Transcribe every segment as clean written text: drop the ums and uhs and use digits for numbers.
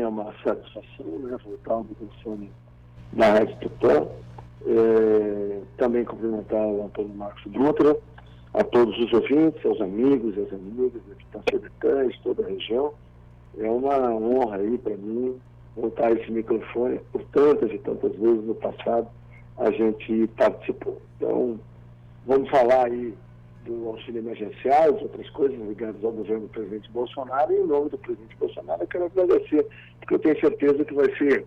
é uma satisfação, né, voltar ao microfone da Rádio Tupã. Também cumprimentar o Antônio Marcos Dutra, a todos os ouvintes, aos amigos e às amigas aqui da Sobretães, toda a região. É uma honra aí para mim voltar a esse microfone. Por tantas e tantas vezes no passado a gente participou. Então, vamos falar aí do auxílio emergencial, de outras coisas ligadas ao governo do presidente Bolsonaro, e em nome do presidente Bolsonaro eu quero agradecer, porque eu tenho certeza que vai ser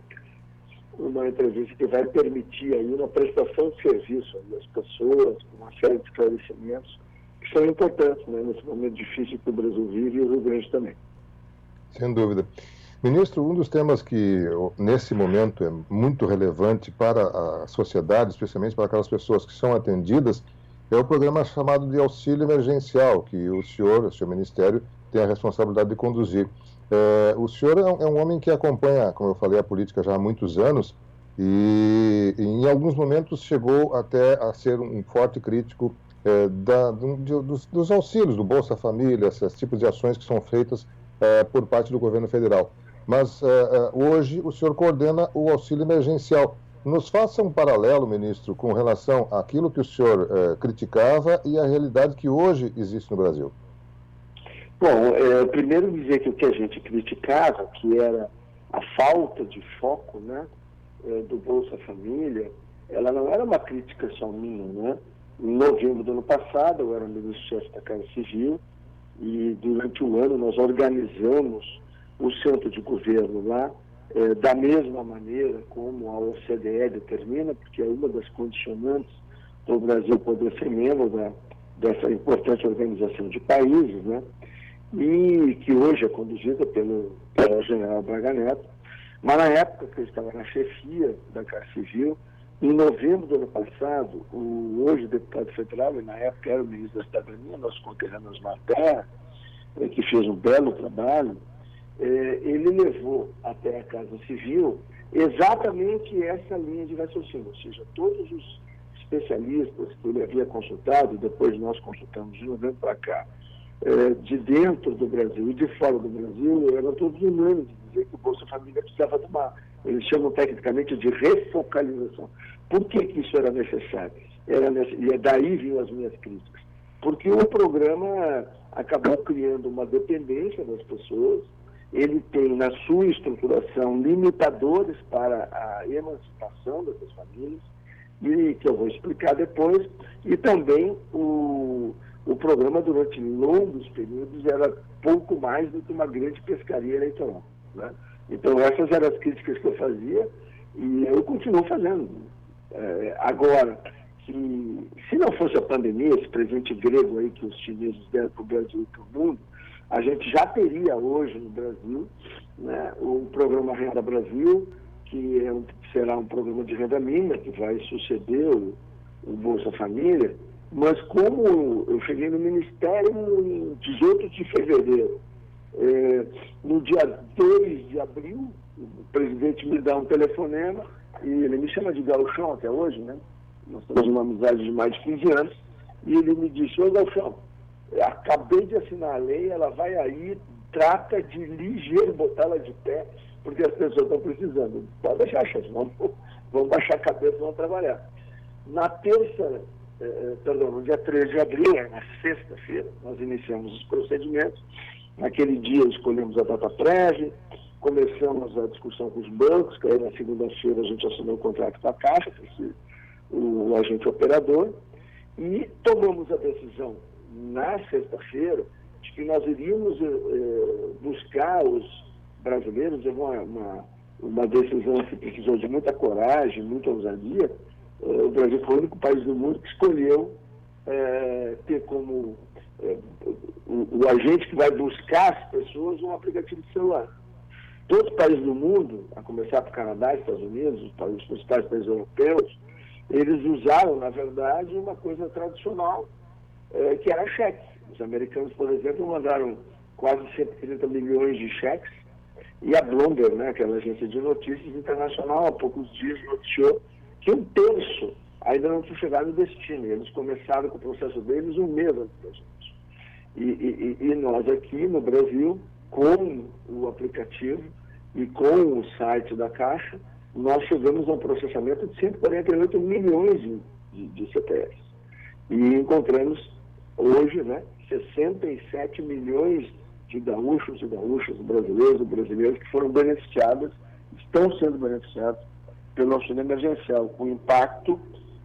uma entrevista que vai permitir aí uma prestação de serviço às pessoas, uma série de esclarecimentos que são importantes, né, nesse momento difícil que o Brasil vive e o Rio Grande também. Sem dúvida. Ministro, um dos temas que nesse momento é muito relevante para a sociedade, especialmente para aquelas pessoas que são atendidas, é o programa chamado de auxílio emergencial, que o seu ministério, tem a responsabilidade de conduzir. O senhor é um homem que acompanha, como eu falei, a política já há muitos anos e em alguns momentos chegou até a ser um forte crítico dos auxílios, do Bolsa Família, esses tipos de ações que são feitas por parte do governo federal. Mas hoje o senhor coordena o auxílio emergencial. Nos faça um paralelo, ministro, com relação àquilo que o senhor criticava e a realidade que hoje existe no Brasil. Bom, primeiro dizer que o que a gente criticava, que era a falta de foco, né, do Bolsa Família, ela não era uma crítica só minha, né? Em novembro do ano passado, eu era ministro-chefe da Casa Civil e durante o ano nós organizamos o centro de governo lá, da mesma maneira como a OCDE determina, porque é uma das condicionantes para o Brasil poder ser membro dessa importante organização de países, né? E que hoje é conduzida pelo general Braga Neto. Mas na época que eu estava na chefia da Casa Civil, em novembro do ano passado, o hoje deputado federal, e na época era o ministro da Cidadania, nosso conterrâneo Osmar Terra, que fez um belo trabalho, ele levou até a Casa Civil exatamente essa linha de raciocínio, ou seja, todos os especialistas que ele havia consultado, depois nós consultamos de novembro para cá, de dentro do Brasil e de fora do Brasil, eram todos unânimes de dizer que o Bolsa Família precisava de eles chamam tecnicamente de refocalização. Por que isso era necessário? E daí vinham as minhas críticas. Porque o programa acabou criando uma dependência das pessoas, ele tem na sua estruturação limitadores para a emancipação dessas famílias, e que eu vou explicar depois, e também o programa durante longos períodos era pouco mais do que uma grande pescaria eleitoral, né? Então essas eram as críticas que eu fazia e eu continuo fazendo. Agora, se não fosse a pandemia, esse presente grego aí que os chineses deram para o Brasil e para o mundo, a gente já teria hoje no Brasil, né, o programa Renda Brasil, que será um programa de renda mínima, que vai suceder o Bolsa Família, mas como eu cheguei no Ministério em 18 de fevereiro, no dia 2 de abril, o presidente me dá um telefonema, e ele me chama de Gauchão até hoje, né? Nós temos uma amizade de mais de 15 anos, e ele me disse: ô Gauchão, acabei de assinar a lei, ela vai aí, trata de ligeiro botá-la de pé, porque as pessoas estão precisando. Pode deixar, chefe, vamos baixar a cabeça e vamos trabalhar. No dia 13 de abril, na sexta-feira, nós iniciamos os procedimentos. Naquele dia escolhemos a data prévia, começamos a discussão com os bancos, que aí na segunda-feira a gente assinou o contrato com a Caixa, o agente operador, e tomamos a decisão na sexta-feira de que nós iríamos buscar os brasileiros, uma decisão que precisou de muita coragem, muita ousadia. O Brasil foi o único país do mundo que escolheu ter como o agente que vai buscar as pessoas um aplicativo de celular. Todos os países do mundo, a começar por Canadá, Estados Unidos, os principais países europeus, eles usaram, na verdade, uma coisa tradicional, que era cheque. Os americanos, por exemplo, mandaram quase 130 milhões de cheques, e a Bloomberg, né, aquela agência de notícias internacional, há poucos dias noticiou que 1/3 ainda não tinha chegado no destino. Eles começaram com o processo deles um mês antes da gente. E nós aqui no Brasil, com o aplicativo, E com o site da Caixa, nós chegamos a um processamento de 148 milhões de CPFs. E encontramos hoje, né, 67 milhões de gaúchos e gaúchas, brasileiros e brasileiras que foram beneficiados, estão sendo beneficiados pelo auxílio emergencial, com impacto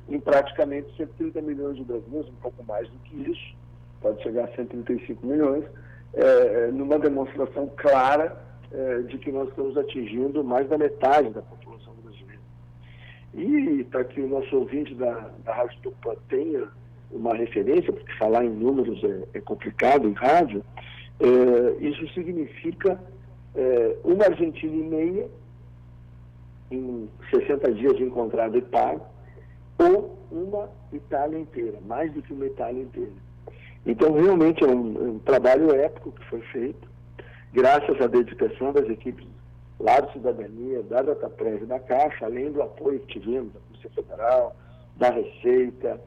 em praticamente 130 milhões de brasileiros, um pouco mais do que isso, pode chegar a 135 milhões, numa demonstração clara de que nós estamos atingindo mais da metade da população brasileira. E para que o nosso ouvinte da Rádio Tupã tenha uma referência, porque falar em números é complicado em rádio, isso significa uma Argentina e meia em 60 dias de encontrado e pago, ou uma Itália inteira, mais do que uma Itália inteira. Então, realmente é um trabalho épico que foi feito, graças à dedicação das equipes lá do Cidadania, da Dataprev e da Caixa, além do apoio que tivemos da Polícia Federal, da Receita,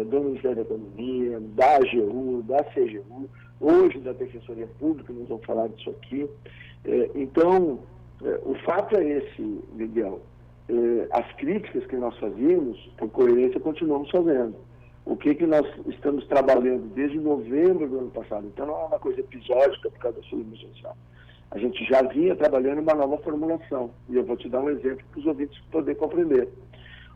do Ministério da Economia, da AGU, da CGU, hoje da Defensoria Pública, nós vamos falar disso aqui. Então, o fato é esse, Miguel. As críticas que nós fazíamos, por coerência, continuamos fazendo. O que nós estamos trabalhando desde novembro do ano passado? Então, não é uma coisa episódica por causa da auxílio emergencial. A gente já vinha trabalhando uma nova formulação. E eu vou te dar um exemplo para os ouvintes poderem compreender.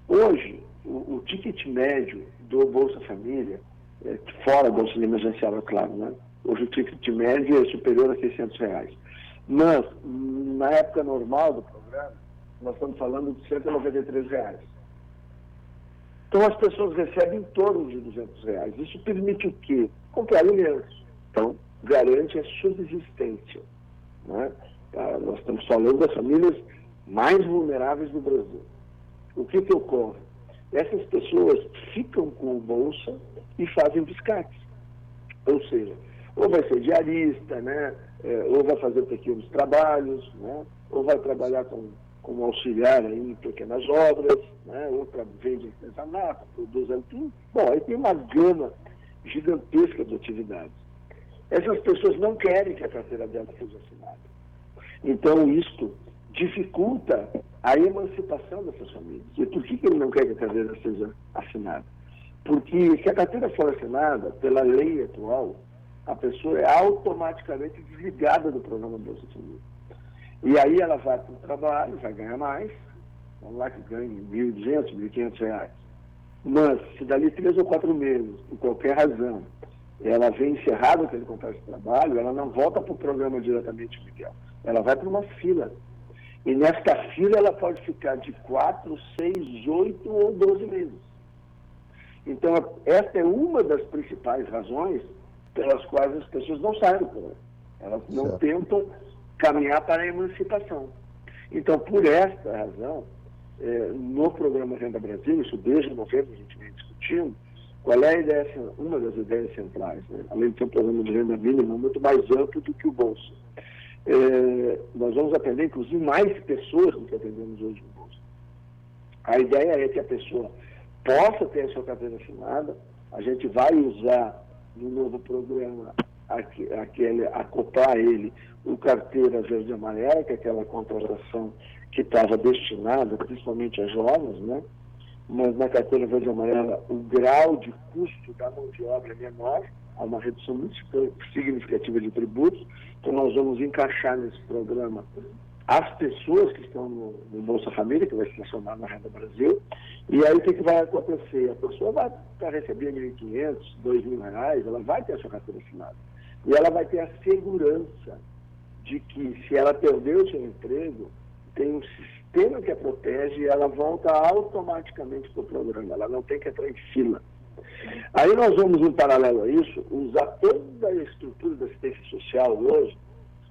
Hoje, o ticket médio do Bolsa Família, fora do auxílio emergencial, é claro, né? Hoje o ticket médio é superior a R$600. Mas, na época normal do programa, nós estamos falando de R$193. Então, as pessoas recebem em torno de R$200. Isso permite o quê? Comprar alimentos. Então, garante a subsistência. Né? Nós estamos falando das famílias mais vulneráveis do Brasil. O que ocorre? Essas pessoas ficam com o Bolsa e fazem biscates. Ou seja, ou vai ser diarista, né? Ou vai fazer pequenos trabalhos, né? Ou vai trabalhar como auxiliar aí em pequenas obras, né? Ou vende artesanato, produz tudo. Bom, aí tem uma gama gigantesca de atividades. Essas pessoas não querem que a carteira dela seja assinada. Então, isto dificulta a emancipação dessas famílias. E por que ele não quer que a carteira seja assinada? Porque se a carteira for assinada, pela lei atual, a pessoa é automaticamente desligada do programa Bolsa Família. E aí ela vai para o trabalho, vai ganhar mais, vamos lá que ganhe R$1.200, R$1.500. Mas, se dali 3 ou 4 meses, por qualquer razão, ela vem encerrada aquele contrato de trabalho, ela não volta para o programa diretamente, Miguel. Ela vai para uma fila. E nesta fila ela pode ficar de 4, 6, 8 ou 12 meses. Então, esta é uma das principais razões pelas quais as pessoas não saem do programa. Elas não tentam caminhar para a emancipação. Então, por esta razão, no programa Renda Brasil, isso desde novembro a gente vem discutindo, qual é a ideia, uma das ideias centrais, né? Além de ser um programa de renda mínima muito mais amplo do que o Bolsa. Nós vamos atender, inclusive, mais pessoas do que atendemos hoje no Bolsa. A ideia é que a pessoa possa ter a sua carteira assinada, a gente vai usar no novo programa acoplar ele o carteira verde e amarela, que é aquela contratação que estava destinada principalmente a jovens, né? Mas na carteira verde e amarela o grau de custo da mão de obra é menor, há uma redução muito significativa de tributos, então nós vamos encaixar nesse programa as pessoas que estão no Bolsa Família, que vai se transformar na Renda Brasil, e aí o que vai acontecer? A pessoa vai receber R$1.500, R$2.000, ela vai ter a sua carteira assinada. E ela vai ter a segurança de que, se ela perder o seu emprego, tem um sistema que a protege e ela volta automaticamente para o programa. Ela não tem que entrar em fila. Aí nós vamos, em paralelo a isso, usar toda a estrutura da assistência social hoje,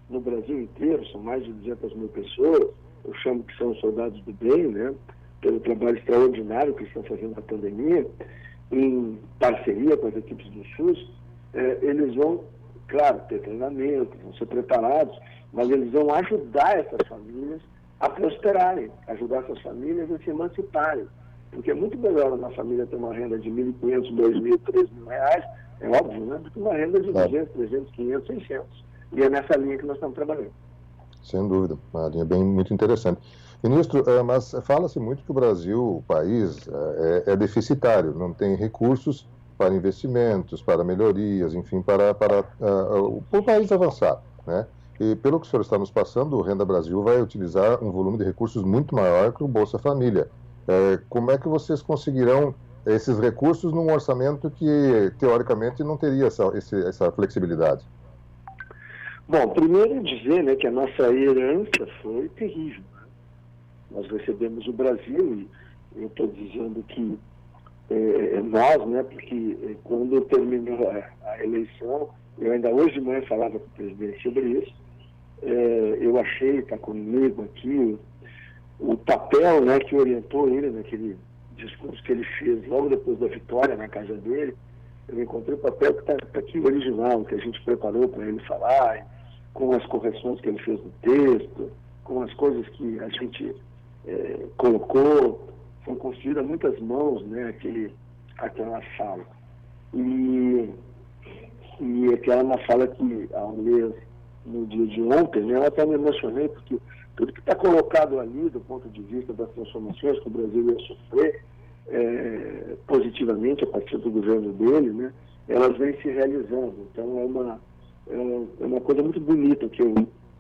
no Brasil inteiro, são mais de 200 mil pessoas, eu chamo que são os soldados do bem, né? Pelo trabalho extraordinário que estão fazendo na pandemia, em parceria com as equipes do SUS, eles vão, claro, ter treinamento, vão ser preparados, mas eles vão ajudar essas famílias a prosperarem, ajudar essas famílias a se emanciparem. Porque é muito melhor uma família ter uma renda de R$1.500, R$2.000, R$3.000, é óbvio, né? Do que uma renda de 200, 300, 500, 600. E é nessa linha que nós estamos trabalhando. Sem dúvida, uma linha bem muito interessante. Ministro, mas fala-se muito que o Brasil, o país, é deficitário, não tem recursos para investimentos, para melhorias, enfim, para o país avançar, né? E pelo que o senhor está nos passando, o Renda Brasil vai utilizar um volume de recursos muito maior que o Bolsa Família. Como é que vocês conseguirão esses recursos num orçamento que, teoricamente, não teria essa flexibilidade? Bom, primeiro dizer, né, que a nossa herança foi terrível. Né? Nós recebemos o Brasil, e eu estou dizendo que nós, né, porque quando terminou a eleição, eu ainda hoje de manhã falava com o presidente sobre isso, eu achei, está comigo aqui, o papel, né, que orientou ele naquele discurso que ele fez logo depois da vitória na casa dele. Eu encontrei o papel que está aqui original, que a gente preparou para ele falar, com as correções que ele fez no texto, com as coisas que a gente colocou. Foi construída a muitas mãos, né, aquela fala. E aquela é uma fala que, ao ler no dia de ontem, né, eu até me emocionei, porque tudo que está colocado ali, do ponto de vista das transformações que o Brasil ia sofrer positivamente a partir do governo dele, né, elas vêm se realizando. Então é uma coisa muito bonita que eu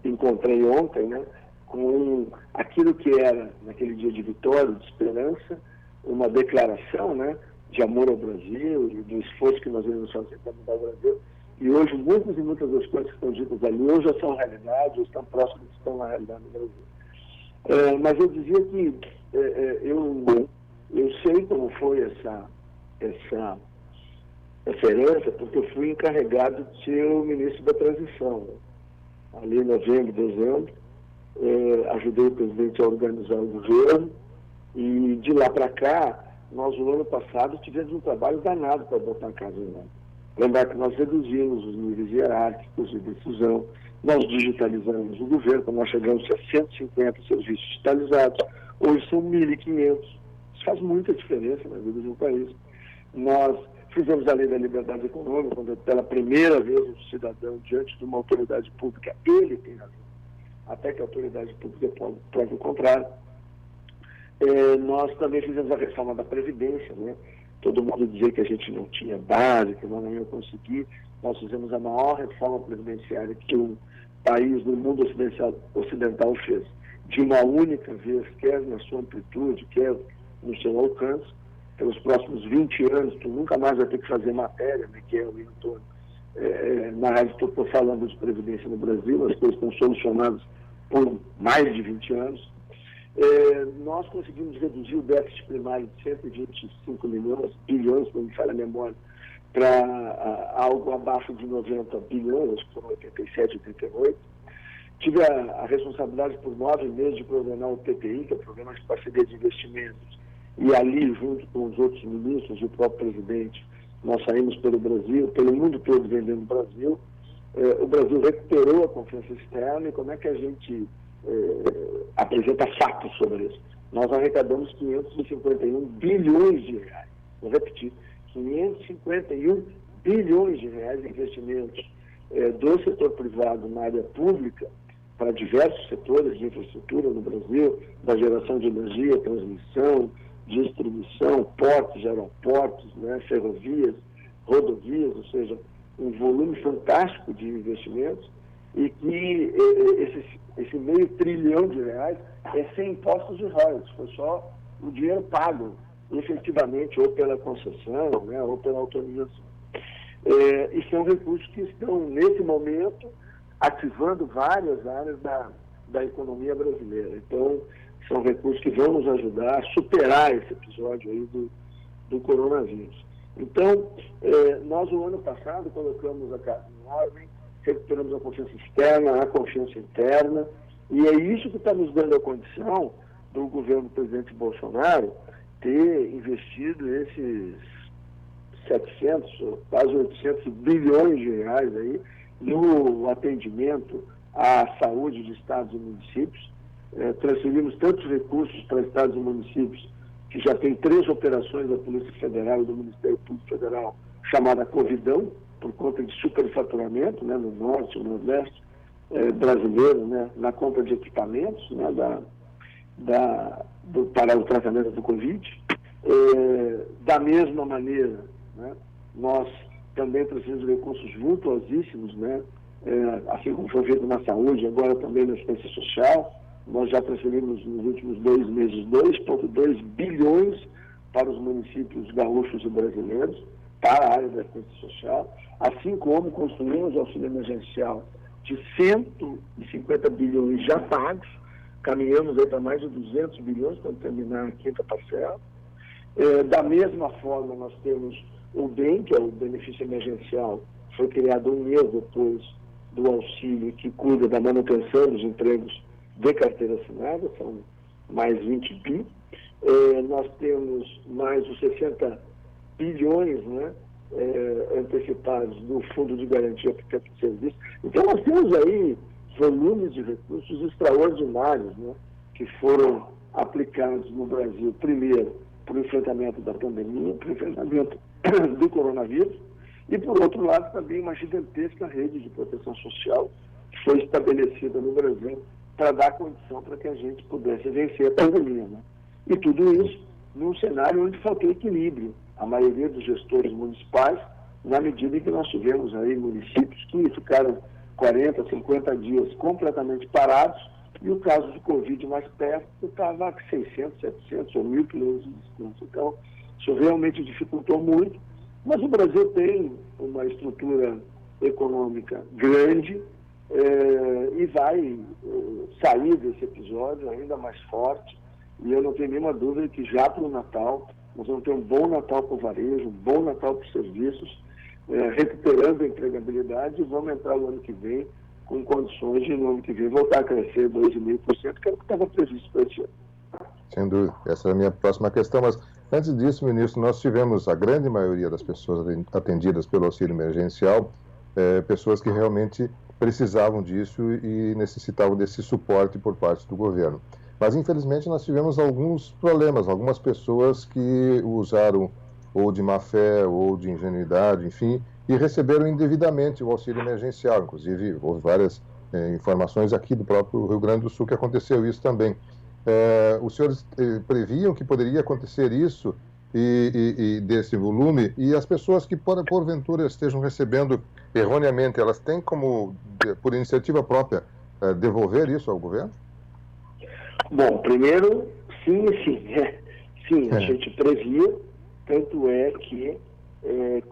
encontrei ontem, né, com aquilo que era, naquele dia de vitória, de esperança, uma declaração, né, de amor ao Brasil e do esforço que nós vamos fazer para mudar o Brasil. E hoje muitas e muitas das coisas que estão ditas ali hoje já são realidade, ou estão próximas de estão na realidade no Brasil. Mas eu dizia que eu sei como foi essa herança, porque eu fui encarregado de ser o ministro da transição. Né? Ali em novembro, dezembro, ajudei o presidente a organizar o governo, e de lá para cá, nós no ano passado tivemos um trabalho danado para botar a casa em ordem. Lembrar que nós reduzimos os níveis hierárquicos de decisão, nós digitalizamos o governo, quando nós chegamos a 150 serviços digitalizados, hoje são 1.500. Isso faz muita diferença na vida de um país. Nós fizemos a lei da liberdade econômica, quando pela primeira vez um cidadão, diante de uma autoridade pública, ele tem razão, até que a autoridade pública prove o contrário. Nós também fizemos a reforma da Previdência, né? Todo mundo dizia que a gente não tinha base, que nós não ia conseguir. Nós fizemos a maior reforma previdenciária que um país do mundo ocidental fez, de uma única vez, quer na sua amplitude, quer no seu alcance. Pelos próximos 20 anos, tu nunca mais vai ter que fazer matéria, Miquel e Antônio. Na rádio estou falando de Previdência no Brasil, as coisas estão solucionadas por mais de 20 anos. Nós conseguimos reduzir o déficit primário de 125 bilhões, se não me falha a memória, para algo abaixo de 90 bilhões, acho que foram 87, 88. Tive a responsabilidade por 9 meses de coordenar o PPI, que é o Programa de Parceria de Investimentos, e ali, junto com os outros ministros e o próprio presidente, nós saímos pelo Brasil, pelo mundo todo vendendo o Brasil. O Brasil recuperou a confiança externa, e como é que a gente apresenta fatos sobre isso? Nós arrecadamos 551 bilhões de reais. Vou repetir, 551 bilhões de reais em investimentos do setor privado na área pública para diversos setores de infraestrutura no Brasil, da geração de energia, transmissão, distribuição, portos, aeroportos, né, ferrovias, rodovias, ou seja, um volume fantástico de investimentos, e que esse R$500 bilhão é sem impostos de royalties, foi só o dinheiro pago efetivamente, ou pela concessão, né, ou pela autorização. E são recursos que estão, nesse momento, ativando várias áreas da economia brasileira. Então, são recursos que vão nos ajudar a superar esse episódio aí do coronavírus. Então, nós, no ano passado, colocamos a casa em ordem, recuperamos a confiança externa, a confiança interna, e é isso que está nos dando a condição do governo do presidente Bolsonaro ter investido esses 700, quase 800 bilhões de reais aí no atendimento à saúde de estados e municípios. Transferimos tantos recursos para estados e municípios que já tem 3 operações da Polícia Federal e do Ministério Público Federal chamada Covidão, por conta de superfaturamento, né, no Norte e no Nordeste, brasileiro, né, na compra de equipamentos, né, para o tratamento do Covid. Da mesma maneira, né, nós também precisamos de recursos vultuosíssimos, né, assim como foi feito na saúde, agora também na assistência social. Nós já transferimos nos últimos 2 meses 2,2 bilhões para os municípios gaúchos e brasileiros, para a área da assistência social, assim como construímos o auxílio emergencial de 150 bilhões já pagos, caminhamos aí para mais de 200 bilhões quando terminar a 5ª parcela. Da mesma forma, nós temos o BEM, que é o benefício emergencial, foi criado um mês depois do auxílio, que cuida da manutenção dos empregos de carteira assinada, são mais 20 bi. Nós temos mais os 60 bilhões, né, antecipados do Fundo de Garantia por Tempo de Serviço. Então, nós temos aí volumes de recursos extraordinários, né, que foram aplicados no Brasil, primeiro, para o enfrentamento da pandemia, para o enfrentamento do coronavírus, e, por outro lado, também uma gigantesca rede de proteção social que foi estabelecida no Brasil para dar condição para que a gente pudesse vencer a pandemia, né? E tudo isso num cenário onde faltou equilíbrio. A maioria dos gestores municipais, na medida em que nós tivemos aí municípios que ficaram 40, 50 dias completamente parados, e o caso de Covid mais perto estava a 600, 700 ou 1.000 quilômetros de distância. Então, isso realmente dificultou muito, mas o Brasil tem uma estrutura econômica grande e vai sair desse episódio ainda mais forte, e eu não tenho nenhuma dúvida que já para o Natal nós vamos ter um bom Natal para o varejo, um bom Natal para os serviços, recuperando a empregabilidade, e vamos entrar no ano que vem com condições de, no ano que vem, voltar a crescer 2,5%, que era o que estava previsto para esse ano. Sem dúvida. Essa é a minha próxima questão, mas antes disso, ministro, nós tivemos a grande maioria das pessoas atendidas pelo auxílio emergencial, pessoas que realmente precisavam disso e necessitavam desse suporte por parte do governo. Mas, infelizmente, nós tivemos alguns problemas, algumas pessoas que usaram ou de má fé ou de ingenuidade, enfim, e receberam indevidamente o auxílio emergencial. Inclusive, houve várias informações aqui do próprio Rio Grande do Sul que aconteceu isso também. Os senhores previam que poderia acontecer isso e desse volume, e as pessoas que porventura estejam recebendo erroneamente, elas têm como, por iniciativa própria, devolver isso ao governo? Bom, primeiro, sim e sim. Sim, a gente previa, tanto é que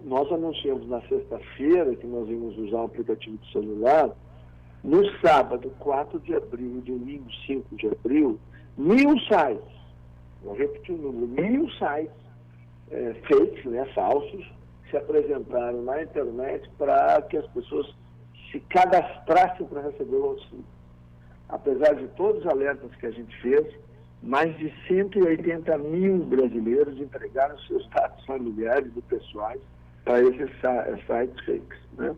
nós anunciamos na sexta-feira que nós íamos usar o aplicativo de celular. No sábado, 4 de abril e domingo, 5 de abril, 1.000 sites, vou repetir o número, 1.000 sites fakes, né, falsos, se apresentaram na internet para que as pessoas se cadastrassem para receber o auxílio. Apesar de todos os alertas que a gente fez, mais de 180 mil brasileiros entregaram seus dados familiares e pessoais para esses sites fakes, né?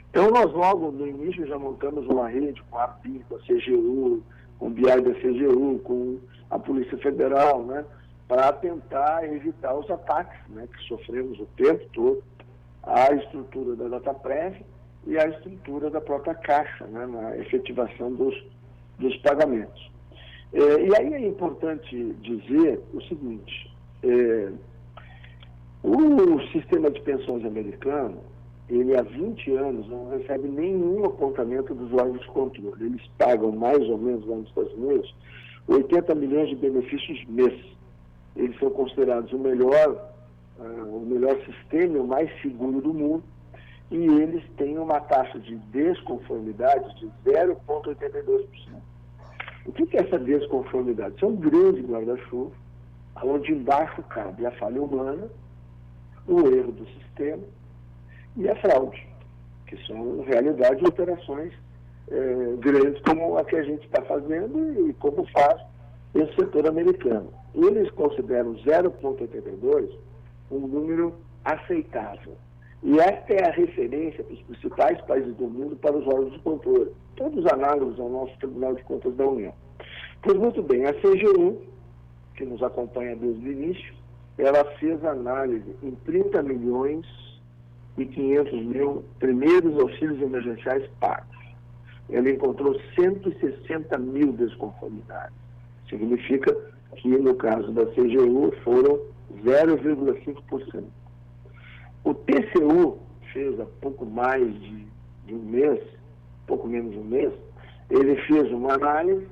Então, nós logo no início já montamos uma rede com a ABIN, com a CGU, com o BI da CGU, com a Polícia Federal, né, para tentar evitar os ataques, né, que sofremos o tempo todo, à estrutura da Dataprev e à estrutura da própria Caixa, né, na efetivação dos pagamentos. E aí é importante dizer o seguinte, o sistema de pensões americano, ele há 20 anos não recebe nenhum apontamento dos órgãos de controle. Eles pagam mais ou menos lá nos Estados Unidos 80 milhões de benefícios mês. Eles são considerados o melhor sistema, o mais seguro do mundo, e eles têm uma taxa de desconformidade de 0,82%. O que é essa desconformidade? Isso é um grande guarda-chuva, onde embaixo cabe a falha humana, o erro do sistema e a fraude, que são, na realidade, operações grandes como a que a gente está fazendo e como faz esse setor americano. Eles consideram 0,82 um número aceitável. E esta é a referência para os principais países do mundo para os órgãos de controle, todos análogos ao nosso Tribunal de Contas da União. Pois muito bem, a CGU, que nos acompanha desde o início, ela fez análise em 30 milhões e 500 mil primeiros auxílios emergenciais pagos. ela encontrou 160 mil desconformidades. Significa que, no caso da CGU, foram 0,5%. O TCU fez há pouco mais de um mês, pouco menos de um mês, ele fez uma análise,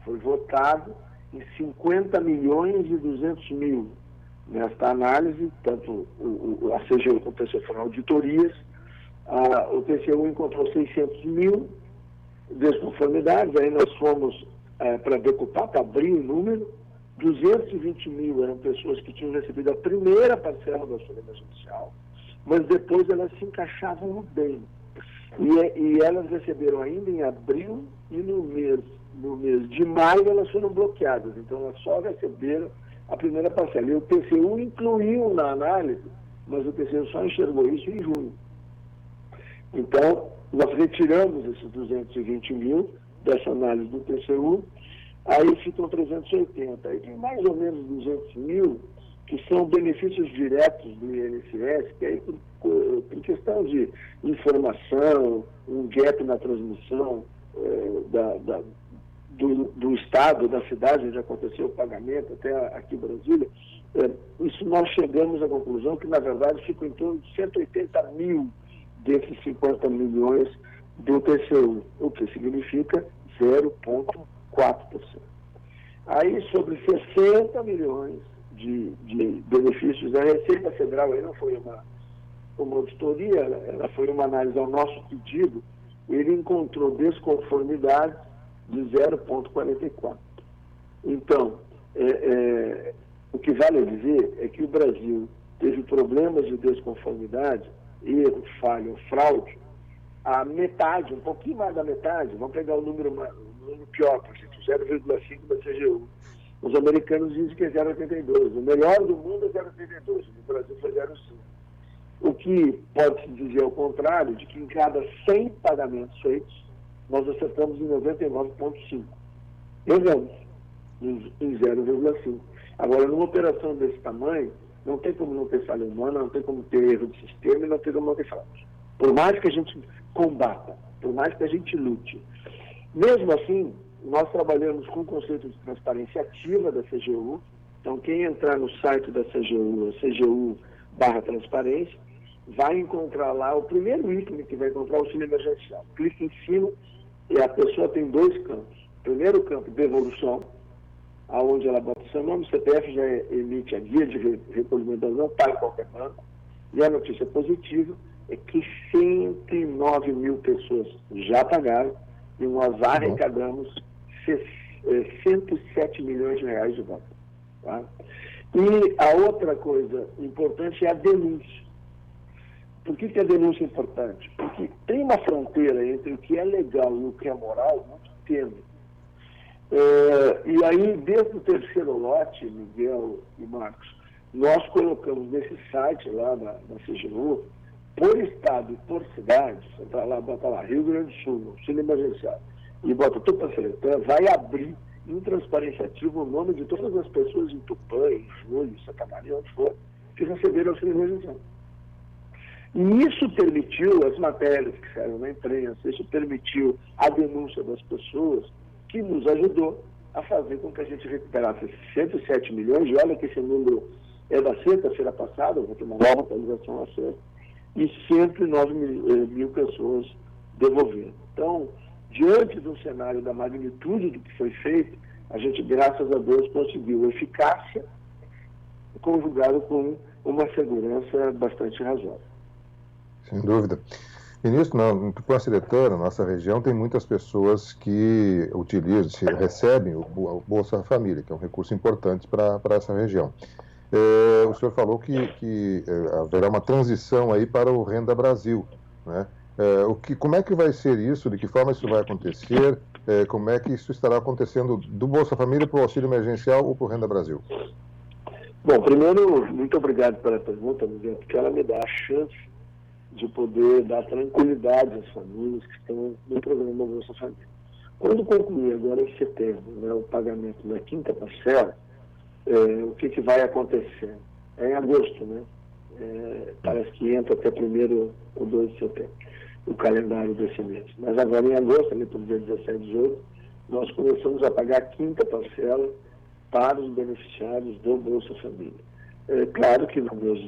foi votado em 50 milhões e 200 mil. Nesta análise, tanto a CGU como o TCU foram auditorias, o TCU encontrou 600 mil desconformidades, aí nós fomos para decupar, para abrir o número, 220 mil eram pessoas que tinham recebido a primeira parcela do auxílio emergencial, mas depois elas se encaixavam no bem. E elas receberam ainda em abril e no mês de maio elas foram bloqueadas, então elas só receberam a primeira parcela. E o TCU incluiu na análise, mas o TCU só enxergou isso em junho. Então, nós retiramos esses 220 mil dessa análise do TCU, aí ficam 380. Aí tem mais ou menos 200 mil que são benefícios diretos do INSS, que aí por questão de informação, um gap na transmissão do estado, da cidade onde aconteceu o pagamento, até aqui em Brasília, isso nós chegamos à conclusão que, na verdade, ficam em torno de 180 mil desses 50 milhões do TCU, o que significa 0,4%. Aí, sobre 60 milhões de benefícios, a Receita Federal aí não foi uma auditoria, ela foi uma análise ao nosso pedido, ele encontrou desconformidades de 0,44%. Então, o que vale dizer é que o Brasil teve problemas de desconformidade, erro, falha, fraude, a metade, um pouquinho mais da metade, vamos pegar o número pior, por exemplo, 0,5% da CGU. Os americanos dizem que é 0,82%. O melhor do mundo é 0,82%. No Brasil foi 0,5%. O que pode-se dizer ao contrário, de que em cada 100 pagamentos feitos, nós acertamos em 99,5%. Erramos em 0,5%. Agora, numa operação desse tamanho, não tem como não ter falha humana, não tem como ter erro de sistema e não tem como não ter fraude. Por mais que a gente combata, por mais que a gente lute. Mesmo assim, nós trabalhamos com o conceito de transparência ativa da CGU. Então, quem entrar no site da CGU, CGU/transparência, vai encontrar lá o primeiro ícone que vai encontrar o auxílio emergencial. Clique em cima e a pessoa tem dois campos. Primeiro campo, devolução, aonde ela bota seu nome, o CPF já emite a guia de recolhimento da não paga qualquer banco. E a notícia positiva é que 109 mil pessoas já pagaram e nós arrecadamos 107 milhões de reais de volta. Tá? E a outra coisa importante é a denúncia. Por que a denúncia é importante? Porque tem uma fronteira entre o que é legal e o que é moral muito tênue. E aí, desde o terceiro lote, Miguel e Marcos, nós colocamos nesse site lá da CGU, por estado e por cidade, você tá lá, bota lá, Rio Grande do Sul, auxílio emergencial, e bota Tupã-Seletã, vai abrir em transparência ativa o nome de todas as pessoas em Tupã, em Julho, Santa Maria, onde for, que receberam auxílio emergencial. E isso permitiu as matérias que saíram na imprensa, isso permitiu a denúncia das pessoas, que nos ajudou a fazer com que a gente recuperasse 107 milhões, e olha que esse número é da sexta-feira passada, vou ter uma nova atualização à sexta, e 109 mil pessoas devolvendo. Então, diante do cenário da magnitude do que foi feito, a gente, graças a Deus, conseguiu eficácia conjugado com uma segurança bastante razoável. Sem dúvida. Ministro, no Tupã-Seletã, na nossa região, tem muitas pessoas que utilizam, recebem o Bolsa Família, que é um recurso importante para essa região. O senhor falou que haverá uma transição aí para o Renda Brasil, né? Como é que vai ser isso? De que forma isso vai acontecer? Como é que isso estará acontecendo do Bolsa Família para o auxílio emergencial ou para o Renda Brasil? Bom, primeiro, muito obrigado pela pergunta, Miguel, porque ela me dá a chance de poder dar tranquilidade às famílias que estão no programa Bolsa Família. Quando concluir agora em setembro, né, o pagamento da quinta parcela, o que vai acontecer? É em agosto, né? Parece que entra até 1º ou 2 de setembro. o calendário desse mês. Mas agora em agosto, ali para o dia 17 de julho, nós começamos a pagar a quinta parcela para os beneficiários do Bolsa Família. É claro que no mês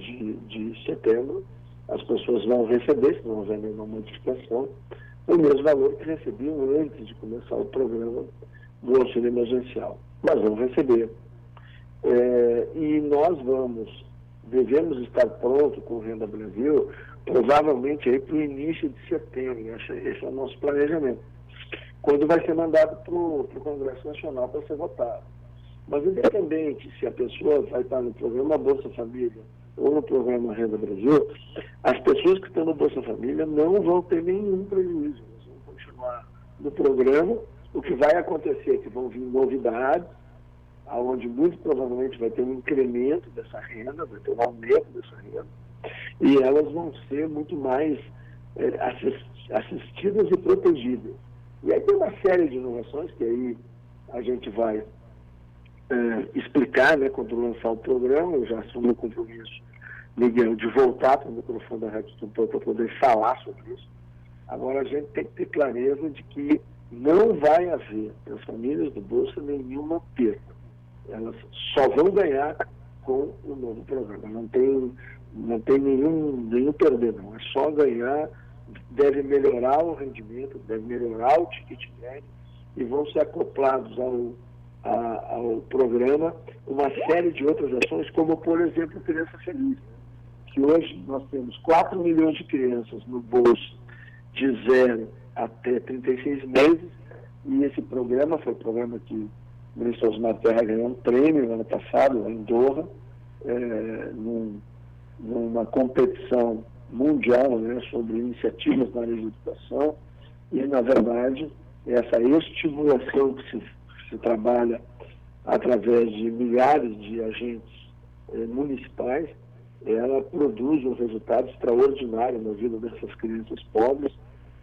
de setembro as pessoas vão receber, se não houver nenhuma modificação, o mesmo valor que recebiam antes de começar o programa do auxílio emergencial. Mas vão receber. E nós devemos estar pronto com o Renda Brasil, provavelmente aí para o início de setembro. Esse é o nosso planejamento. Quando vai ser mandado para o Congresso Nacional para ser votado. Mas independente se a pessoa vai estar no programa Bolsa Família ou no programa Renda Brasil, as pessoas que estão no Bolsa Família não vão ter nenhum prejuízo. Elas vão continuar no programa. O que vai acontecer é que vão vir novidades, onde muito provavelmente vai ter um incremento dessa renda, vai ter um aumento dessa renda, e elas vão ser muito mais assistidas e protegidas. E aí tem uma série de inovações que aí a gente vai explicar, né, quando lançar o programa. Eu já assumi o compromisso, Miguel, de voltar para o microfone da Rádio Tupã para poder falar sobre isso. Agora a gente tem que ter clareza de que não vai haver para as famílias do Bolsa nenhuma perda. Elas só vão ganhar com o novo programa. Não tem nenhum perder, não. É só ganhar, deve melhorar o rendimento, deve melhorar o ticket médio e vão ser acoplados ao programa uma série de outras ações, como, por exemplo, Criança Feliz, né? Que hoje nós temos 4 milhões de crianças no bolso de 0 até 36 meses, e esse programa foi o programa que o ministro Osmar Terra ganhou um prêmio no ano passado, lá em Doha, numa competição mundial, né, sobre iniciativas na área de educação. E, na verdade, essa estimulação que se trabalha através de milhares de agentes municipais, ela produz um resultado extraordinário na vida dessas crianças pobres,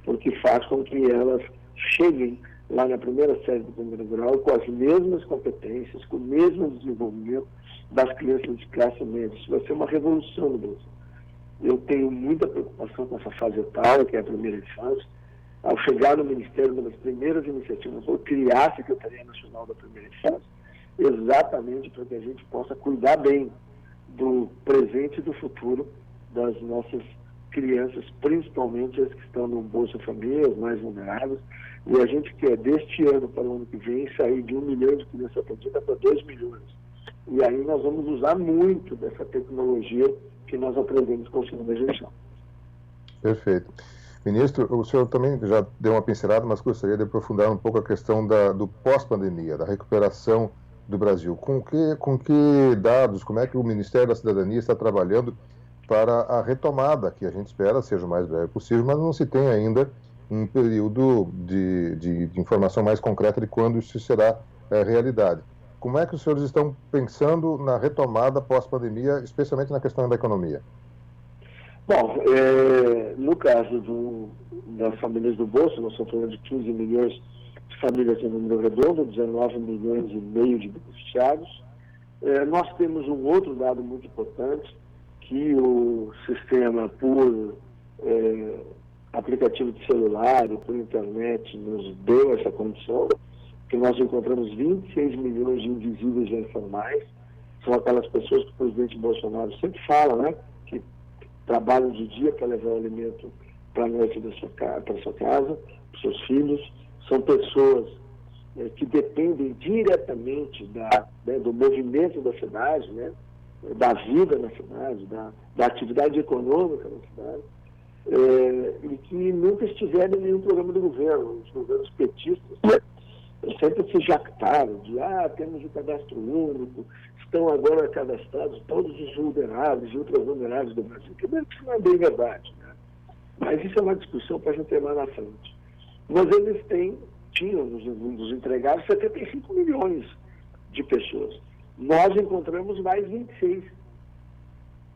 porque faz com que elas cheguem lá na primeira série do primeiro grau com as mesmas competências, com o mesmo desenvolvimento das crianças de classe média. Isso vai ser uma revolução no Brasil. Eu tenho muita preocupação com essa fase etária, que é a primeira infância. Ao chegar no Ministério, uma das primeiras iniciativas foi criar a Secretaria Nacional da Primeira Infância, exatamente para que a gente possa cuidar bem do presente e do futuro das nossas crianças, principalmente as que estão no Bolsa Família, as mais vulneráveis. E a gente quer, deste ano para o ano que vem, sair de 1 milhão de crianças atendidas para 2 milhões. E aí nós vamos usar muito dessa tecnologia que nós aprendemos com o ensino emergencial. Perfeito. Ministro, o senhor também já deu uma pincelada, mas gostaria de aprofundar um pouco a questão do pós-pandemia, da recuperação do Brasil. Com que dados, como é que o Ministério da Cidadania está trabalhando para a retomada, que a gente espera seja o mais breve possível, mas não se tem ainda um período de informação mais concreta de quando isso será realidade. Como é que os senhores estão pensando na retomada pós-pandemia, especialmente na questão da economia? Bom, no caso das famílias do Bolsa, nós estamos falando de 15 milhões de famílias em número redondo, 19 milhões e meio de beneficiários. Nós temos um outro dado muito importante, que o sistema por aplicativo de celular ou por internet nos deu essa condição, que nós encontramos 26 milhões de invisíveis e informais. São aquelas pessoas que o presidente Bolsonaro sempre fala, né, que trabalham de dia para levar o alimento para a noite para sua casa, para os seus filhos. São pessoas que dependem diretamente do movimento da cidade, né, da vida na cidade, da atividade econômica na cidade, e que nunca estiveram em nenhum programa do governo. Os governos petistas sempre se jactaram de temos o cadastro único, estão agora cadastrados todos os vulneráveis e ultra-vulneráveis do Brasil. Que isso não é bem verdade, né? Mas isso é uma discussão para a gente ter mais na frente. Mas eles tinham nos entregados 75 milhões de pessoas. Nós encontramos mais 26.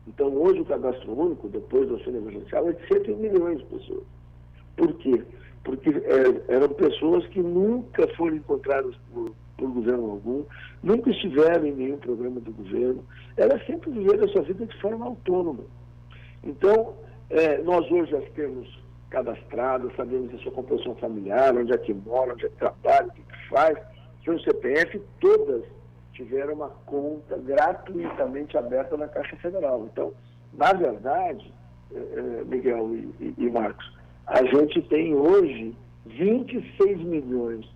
Então, hoje o cadastro único, depois do auxílio emergencial, é de 101 milhões de pessoas. Por quê? Porque eram pessoas que nunca foram encontradas por governo algum, nunca estiveram em nenhum programa do governo, elas sempre viveram a sua vida de forma autônoma. Então, nós hoje já temos cadastrado, sabemos a sua composição familiar, onde é que mora, onde é que trabalha, o que faz, seu CPF, todas tiveram uma conta gratuitamente aberta na Caixa Federal. Então, na verdade, Miguel e Marcos, a gente tem hoje 26 milhões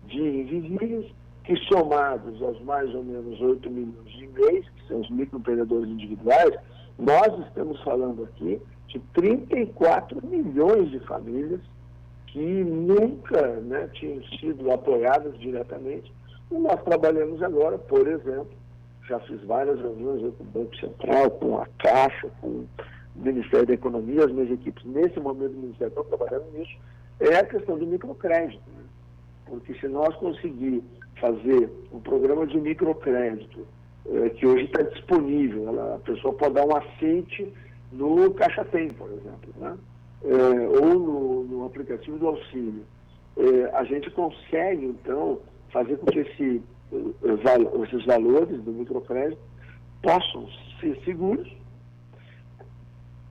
de invisíveis que, somados aos mais ou menos 8 milhões de MEIs, que são os microempreendedores individuais, nós estamos falando aqui de 34 milhões de famílias que nunca, né, tinham sido apoiadas diretamente. E nós trabalhamos agora, por exemplo, já fiz várias reuniões com o Banco Central, com a Caixa, com o Ministério da Economia, as minhas equipes, nesse momento, o Ministério estão trabalhando nisso, é a questão do microcrédito. Né? Porque se nós conseguir fazer um programa de microcrédito, que hoje está disponível, a pessoa pode dar um aceite no Caixa Tem, por exemplo, né? Ou no aplicativo do auxílio. A gente consegue, então, fazer com que esses valores do microcrédito possam ser seguros,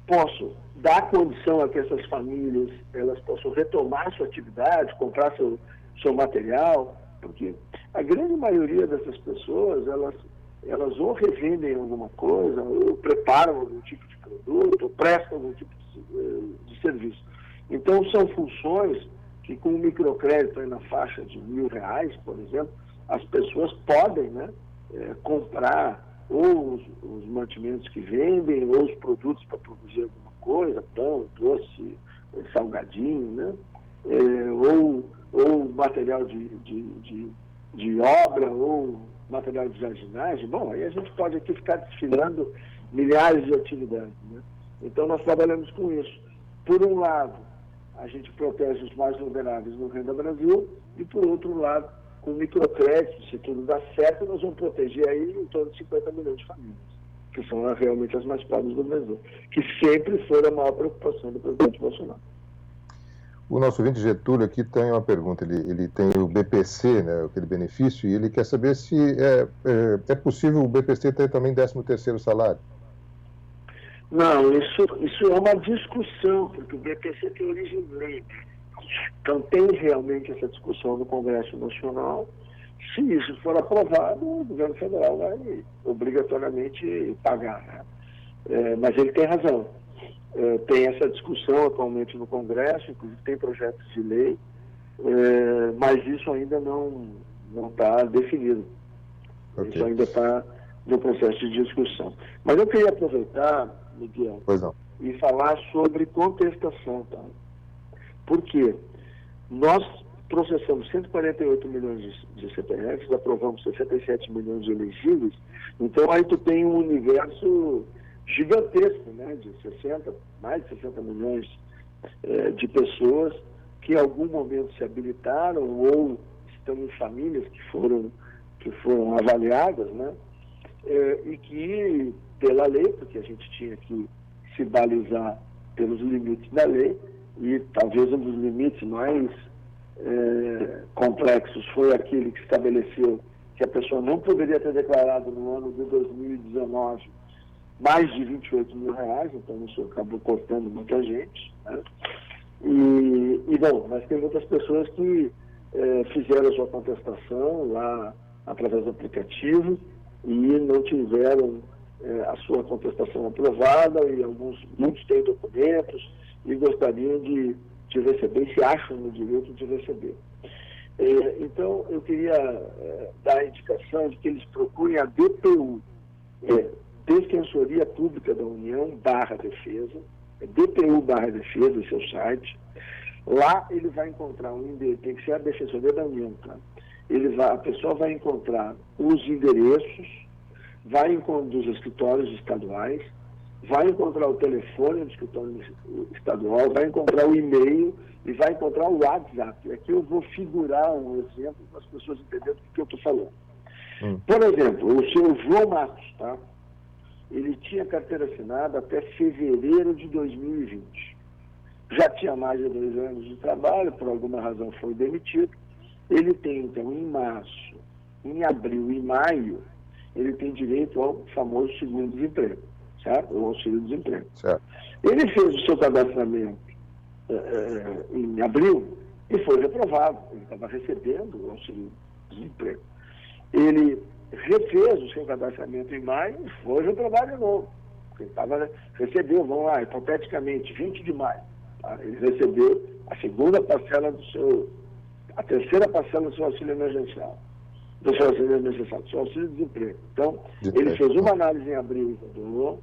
possam dar condição a que essas famílias elas possam retomar sua atividade, comprar seu material, porque a grande maioria dessas pessoas, elas ou revendem alguma coisa, ou preparam algum tipo de produto, ou prestam algum tipo de serviço. Então, são funções que, com o microcrédito aí na faixa de R$1.000, por exemplo, as pessoas podem, né, comprar ou os mantimentos que vendem, ou os produtos para produzir alguma coisa, pão, doce, salgadinho, né, ou material de obra, ou material de jardinagem. Bom, aí a gente pode aqui ficar desfilando milhares de atividades, né? Então, nós trabalhamos com isso. Por um lado, a gente protege os mais vulneráveis no Renda Brasil, e por outro lado, com microcrédito, se tudo dá certo, nós vamos proteger aí em torno de 50 milhões de famílias, que são realmente as mais pobres do Brasil, que sempre foi a maior preocupação do presidente Bolsonaro. O nosso ouvinte Getúlio aqui tem uma pergunta, ele tem o BPC, né, aquele benefício, e ele quer saber se é possível o BPC ter também 13º salário. Não, isso é uma discussão, porque o BPC tem origem lei. Então tem realmente essa discussão no Congresso Nacional. Se isso for aprovado, o governo federal vai obrigatoriamente pagar, né? Mas ele tem razão. Tem essa discussão atualmente no Congresso, inclusive tem projetos de lei, mas isso ainda não está definido. Okay. Isso ainda está no processo de discussão. Mas eu queria aproveitar, Miguel, e falar sobre contestação. Tá? Por quê? Nós processamos 148 milhões de CPFs, aprovamos 67 milhões de elegíveis, então aí tu tem um universo gigantesco, né, de mais de 60 milhões de pessoas que em algum momento se habilitaram ou estão em famílias que foram avaliadas, né, e que, pela lei, porque a gente tinha que se balizar pelos limites da lei, e talvez um dos limites mais complexos foi aquele que estabeleceu que a pessoa não poderia ter declarado no ano de 2019 mais de R$28 mil, então isso acabou cortando muita gente, né? E bom, mas tem muitas pessoas que fizeram a sua contestação lá através do aplicativo e não tiveram a sua contestação aprovada, e muitos têm documentos e gostariam de receber, e se acham no direito de receber. Então, eu queria dar a indicação de que eles procurem a DPU, Defensoria Pública da União /Defesa, DPU/Defesa, o seu site. Lá ele vai encontrar um endereço, tem que ser a Defensoria da União, tá? A pessoa vai encontrar os endereços, dos escritórios estaduais, vai encontrar o telefone do escritório estadual, vai encontrar o e-mail e vai encontrar o WhatsApp. Aqui eu vou figurar um exemplo para as pessoas entenderem do que eu estou falando. Por exemplo, o senhor João Matos, tá? Ele tinha carteira assinada até fevereiro de 2020. Já tinha mais de 2 anos de trabalho, por alguma razão foi demitido. Ele tem, então, em março, em abril e maio, ele tem direito ao famoso segundo-desemprego, certo? O auxílio-desemprego. Ele fez o seu cadastramento em abril e foi reprovado. Ele estava recebendo o auxílio-desemprego. Ele refez o seu cadastramento em maio e foi reprovado de novo. Ele recebeu, vamos lá, hipoteticamente, 20 de maio. Tá? Ele recebeu a segunda parcela a terceira parcela do seu auxílio emergencial. Do seu auxílio emergencial, do seu auxílio-desemprego. Então, ele fez uma análise em abril e rodou,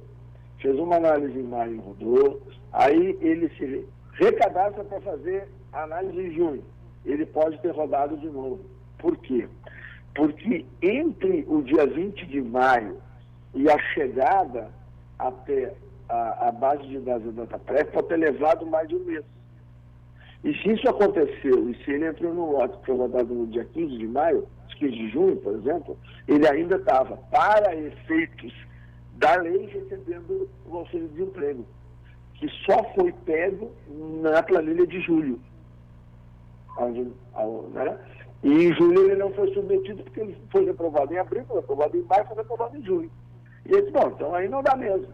fez uma análise em maio e rodou, aí ele se recadastra para fazer a análise em junho. Ele pode ter rodado de novo. Por quê? Porque entre o dia 20 de maio e a chegada até a base de dados da DataPrev pode ter levado mais de um mês. E se isso aconteceu, e se ele entrou no lote que foi rodado no dia 15 de maio, 15 de junho, por exemplo, ele ainda estava, para efeitos da lei, recebendo o auxílio-desemprego, que só foi pego na planilha de julho. Né? E em julho ele não foi submetido porque ele foi reprovado em abril, foi reprovado em maio, foi reprovado em junho. E ele disse, bom, então aí não dá mesmo.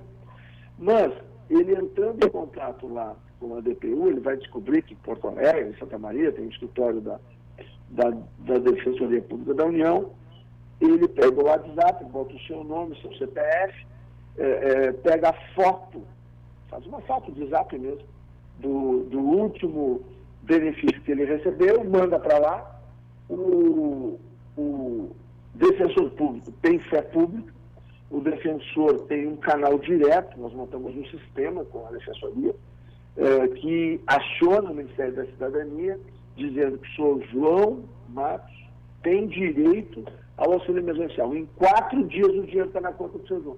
Mas ele entrando em contato lá com a DPU, ele vai descobrir que em Porto Alegre, em Santa Maria, tem um escritório da Defensoria Pública da União, ele pega o WhatsApp, bota o seu nome, seu CPF, pega a foto, faz uma foto de zap mesmo, do último benefício que ele recebeu, manda para lá, o defensor público tem fé pública, o defensor tem um canal direto, nós montamos um sistema com a Defensoria, que aciona o Ministério da Cidadania, dizendo que o senhor João Matos tem direito ao auxílio emergencial. Em 4 dias o dinheiro está na conta do seu João.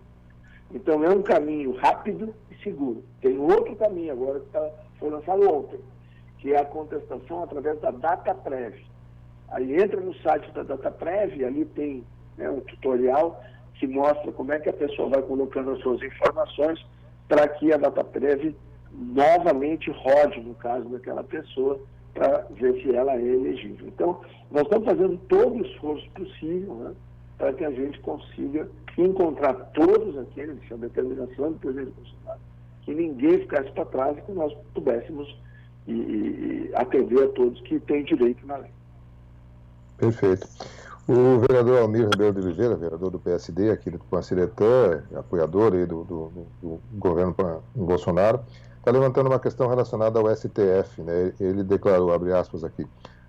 Então é um caminho rápido e seguro. Tem outro caminho agora que foi lançado ontem, que é a contestação através da DataPrev. Aí entra no site da DataPrev, ali tem um tutorial que mostra como é que a pessoa vai colocando as suas informações para que a DataPrev novamente rode no caso daquela pessoa, para ver se ela é elegível. Então, nós estamos fazendo todo o esforço possível, né, para que a gente consiga encontrar todos aqueles, que é a determinação do presidente Bolsonaro, que ninguém ficasse para trás e que nós pudéssemos atender a todos que têm direito na lei. Perfeito. O vereador Almir Ribeiro de Oliveira, vereador do PSD aqui do Panciretã, apoiador aí do governo Bolsonaro, está levantando uma questão relacionada ao STF, né? Ele declarou, abre aspas aqui,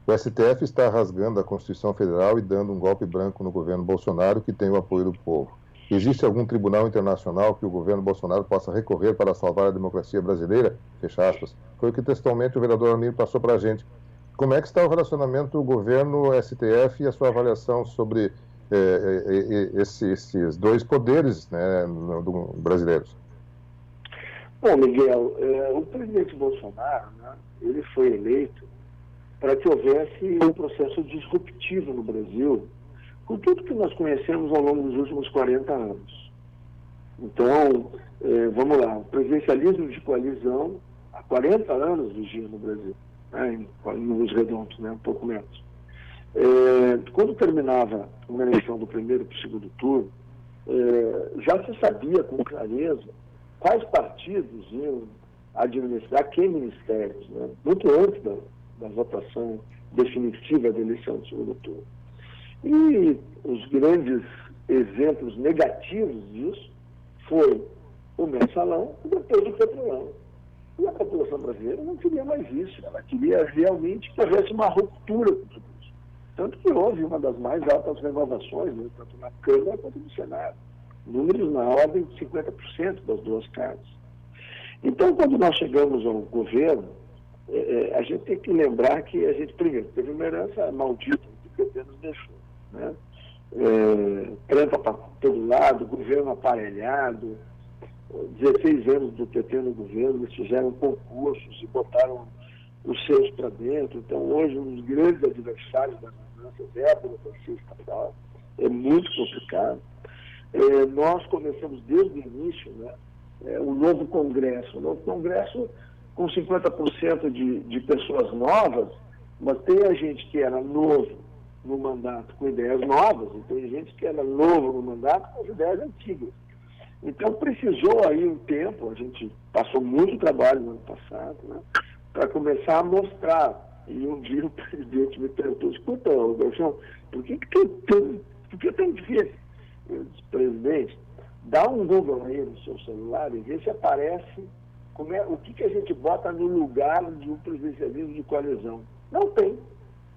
o STF está rasgando a Constituição Federal e dando um golpe branco no governo Bolsonaro que tem o apoio do povo. Existe algum tribunal internacional que o governo Bolsonaro possa recorrer para salvar a democracia brasileira? Fecha aspas. Foi o que textualmente o vereador Almir passou para a gente. Como é que está o relacionamento governo-STF e a sua avaliação sobre esses dois poderes, né, brasileiros? Bom, Miguel, o presidente Bolsonaro, né, ele foi eleito para que houvesse um processo disruptivo no Brasil, com tudo que nós conhecemos ao longo dos últimos 40 anos. Então, vamos lá, o presidencialismo de coalizão há 40 anos vigia no Brasil, né, em números redondos, né, um pouco menos. Quando terminava uma eleição do primeiro para o segundo turno, já se sabia com clareza quais partidos iam administrar que ministérios, né? Muito antes da votação definitiva da eleição do segundo turno. E os grandes exemplos negativos disso foi o mensalão e depois o petrolão. E a população brasileira não queria mais isso, ela queria realmente que houvesse uma ruptura com tudo isso. Tanto que houve uma das mais altas renovações, né, tanto na Câmara quanto no Senado. Números na ordem de 50% das duas casas. Então, quando nós chegamos ao governo, a gente tem que lembrar que a gente, primeiro, teve uma herança maldita que o PT nos deixou. Né? Trampa para todo lado, governo aparelhado, 16 anos do PT no governo, eles fizeram concursos e botaram os seus para dentro. Então, hoje, um dos grandes adversários das mudanças é a burocracia estatal. É muito complicado. Nós começamos desde o início, né, o novo Congresso. O novo Congresso com 50% de pessoas novas, mas tem a gente que era novo no mandato com ideias novas, e tem gente que era novo no mandato com as ideias antigas. Então precisou aí um tempo, a gente passou muito trabalho no ano passado, né, para começar a mostrar. E um dia o presidente me perguntou, escuta, Galchão, por que é tão difícil? Eu disse, presidente, dá um Google aí no seu celular e vê se aparece o que a gente bota no lugar de um presidencialismo de coalizão. Não tem.